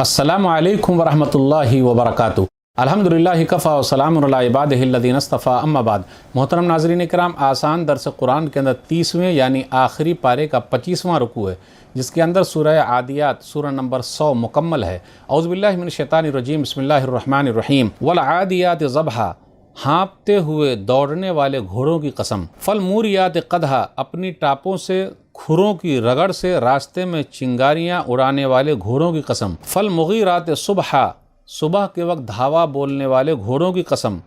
अस्सलामु अलैकुम वरहमतुल्लाहि वबरकातुहू। अल्हम्दुलिल्लाहि कफ़ा व सलामुन अला इबादिहिल्लज़ीना इस्तफ़ा, अम्मा बाद। मोहतरम नाज़रीन किराम, आसान दर्स कुरान के अंदर 30वें यानी आखिरी पारे का 25वां रुकू है, जिसके अंदर सूरह आदियात सूरह नंबर 100 मुकम्मल है। औज़ुबिल्लाहि मिनश्शैतानिर्रजीम, बिस्मिल्लाहिर्रहमानिर्रहीम। वल आदियात ज़बहा, हाँपते हुए दौड़ने वाले घोड़ों की कसम। फल मूरियात क़दहा, अपनी टापों से खुरों की रगड़ से रास्ते में चिंगारियाँ उड़ाने वाले घोड़ों की कसम। फल मुग़ीरात सुबहा, सुबह के वक्त धावा बोलने वाले घोड़ों की कसम,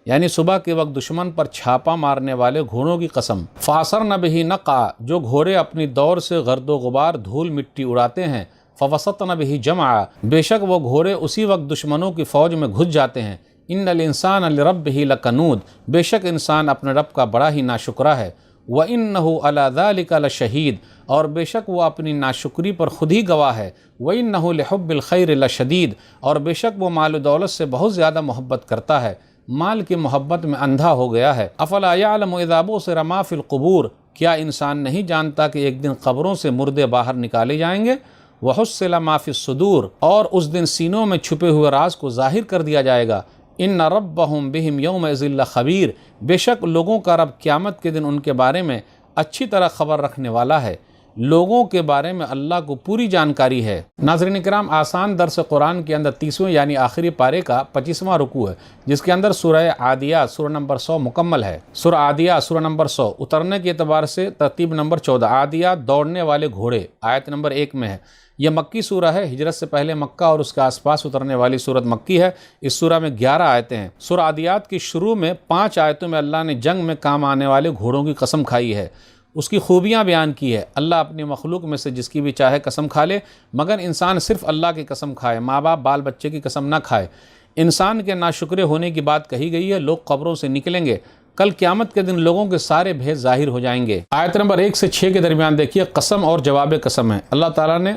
यानी सुबह के वक्त दुश्मन पर छापा मारने वाले घोड़ों की कसम। फ़ासरन बिही नक़ा, जो घोड़े अपनी दौड़ से गर्दो गुबार धूल मिट्टी उड़ाते हैं। फ़वसतन बिही जमा, बेशक वो घोड़े उसी वक्त दुश्मनों की फ़ौज में घुस जाते हैं। इन्नल इंसान लिरब्बिही लकनूद, बेशक इंसान अपने रब का बड़ा ही नाशुक्रा है। व इन्नहु अला ज़ालिका लशहीद, और बेशक वो अपनी नाशुक्री पर खुद ही गवाह है। व इन्नहु लिहुब्बिल खैर लशदीद, और बेशक वो माल दौलत से बहुत ज़्यादा मोहब्बत करता है, माल की मोहब्बत में अंधा हो गया है। अफला यअलमु इज़ा बुसिरा मा फिल क़ुबूर, क्या इंसान नहीं जानता कि एक दिन कब्रों से मुर्दे बाहर निकाले जाएंगे। व हुस्सिला मा फिस सुदूर, और उस दिन सीनों में छुपे हुए राज को ज़ाहिर कर दिया जाएगा। इन्न रब्बहुम बिहिम यौमइज़िन लख़बीर, बेशक लोगों का रब क़यामत के दिन उनके बारे में अच्छी तरह ख़बर रखने वाला है। लोगों के बारे में अल्लाह को पूरी जानकारी है। नाज़रीन किराम, आसान दर्स कुरान के अंदर 30वें यानी आखिरी पारे का 25वां रुकू है, जिसके अंदर सूरह आदियात सूरह नंबर 100 मुकम्मल है। सूरह आदियात सूरह नंबर 100 उतरने के एतबार से तरतीब नंबर 14। आदियात दौड़ने वाले घोड़े आयत नंबर 1 में है। यह मक्की सूरह है, हिजरत से पहले मक्का और उसके आसपास उतरने वाली सूरत मक्की है। इस सूरह में 11 आयतें हैं। सूरह आदियात की शुरू में 5 आयतों में अल्लाह ने जंग में काम आने वाले घोड़ों की कसम खाई है, उसकी खूबियाँ बयान की है। अल्लाह अपनी मखलूक में से जिसकी भी चाहे कसम खा ले, मगर इंसान सिर्फ अल्लाह की कसम खाए, माँ बाप बाल बच्चे की कसम ना खाए। इंसान के नाशुक्रे होने की बात कही गई है। लोग कब्रों से निकलेंगे, कल क़यामत के दिन लोगों के सारे भेद जाहिर हो जाएंगे। आयत नंबर 1 से 6 के दरमियान देखिए, कसम और जवाब कसम है। अल्लाह ताला ने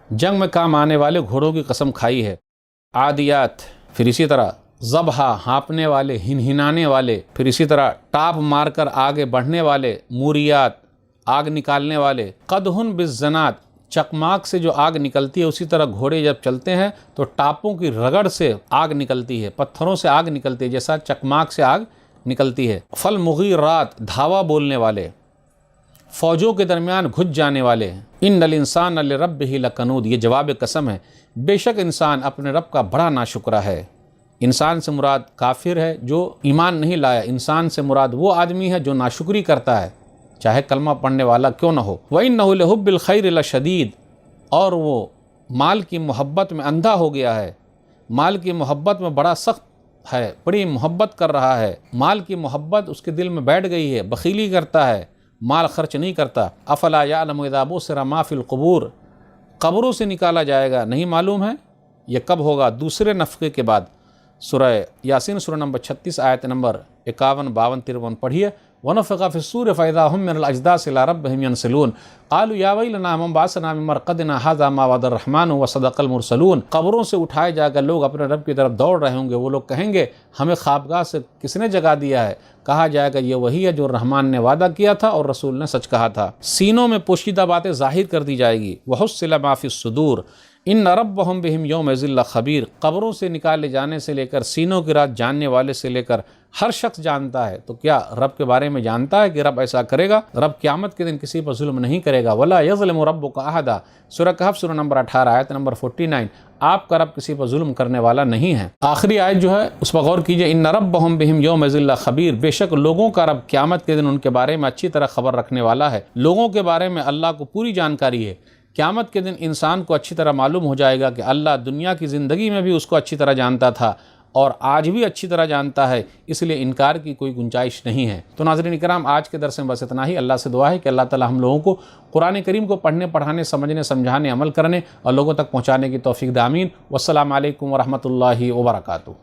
जंग में काम आने वाले घोड़ों की कसम खाई है। आदियात, फिर इसी तरह ज़बहा, हाँपने वाले, हिनहिनाने वाले, फिर इसी तरह टाप मारकर आगे बढ़ने वाले, मूरियात, आग निकालने वाले, क़दहुन बिज़्ज़नात, चकमाक से जो आग निकलती है, उसी तरह घोड़े जब चलते हैं तो टापों की रगड़ से आग निकलती है, पत्थरों से आग निकलती है, जैसा चकमाक से आग निकलती है। फल मुग़ीरात, धावा बोलने वाले, फ़ौजों के दरमियान घुस जाने वाले। इन्नल इंसान लिरब्बिही लकनूद, ये जवाब कसम है। बेशक इंसान अपने रब का बड़ा नाशुक्रा है। इंसान से मुराद काफिर है जो ईमान नहीं लाया। इंसान से मुराद वो आदमी है जो नाशुक्री करता है, चाहे कलमा पढ़ने वाला क्यों न हो। व इन्नहु लिहुब्बिल खैर लशदीद, और वो माल की मोहब्बत में अंधा हो गया है, माल की मोहब्बत में बड़ा सख्त है, बड़ी मोहब्बत कर रहा है। माल की मोहब्बत उसके दिल में बैठ गई है, बखीली करता है, माल खर्च नहीं करता। अफला यअलमु इज़ा बुसिरा मा फिल क़ुबूर, कब्रों से निकाला जाएगा, नहीं मालूम है यह कब होगा, दूसरे नफ़क़े के बाद। सूरह यासीन सूरह नंबर 36 आयत नंबर 51, 52, 53 पढ़िए। वनफ़क़ा फ़िस्सूर फ़इज़ा हुम मिनल अजदास इला रब्बिहिम यनसिलून क़ालू या वैलना मन बअसना मिन मरक़दिना हाज़ा मा वअदर रहमान व सदक़ल मुरसलून। कब्रों से उठाए जाकर लोग अपने रब की तरफ दौड़ रहे होंगे। वो लोग कहेंगे, हमें ख़ाबगाह से किसने जगा दिया है। कहा जाएगा, ये वही है जो रहमान ने वादा किया था और रसूल ने सच कहा था। सीनों में पोशीदा बातें ज़ाहिर कर दी जाएगी। वहुस्सिला मा फ़िस सुदूर, इन्न रब्बहुम बिहिम यौमइज़िन लख़बीर, कब्रों से निकाले जाने से लेकर सीनों की रात जानने वाले से लेकर हर शख्स जानता है। तो क्या रब के बारे में जानता है कि रब ऐसा करेगा? रब क़यामत के दिन किसी पर जुल्म नहीं करेगा। वला यज़लिमु रब्बुका अहदा, सूरह कहफ़ सूरह नंबर 18 आयत नंबर 49। आपका रब किसी पर जुल्म करने वाला नहीं है। आखिरी आयत जो है उस पर गौर कीजिए। इन्न रब्बहुम बिहिम यौमइज़िन लख़बीर, बेशक लोगों का रब क़यामत के दिन उनके बारे में अच्छी तरह खबर रखने वाला है। लोगों के बारे में अल्लाह को पूरी जानकारी है। क़यामत के दिन इंसान को अच्छी तरह मालूम हो जाएगा कि अल्लाह दुनिया की ज़िंदगी में भी उसको अच्छी तरह जानता था और आज भी अच्छी तरह जानता है, इसलिए इनकार की कोई गुंजाइश नहीं है। तो नाज़रीन किराम, आज के दर्स में बस इतना ही। अल्लाह से दुआ है कि अल्लाह ताला हम लोगों को कुरान करीम को पढ़ने, पढ़ाने, समझने, समझाने, अमल करने और लोगों तक पहुँचाने की तौफ़ीक़ दे। आमीन। वस्सलामु अलैकुम वरहमतुल्लाहि वबरकातुहू।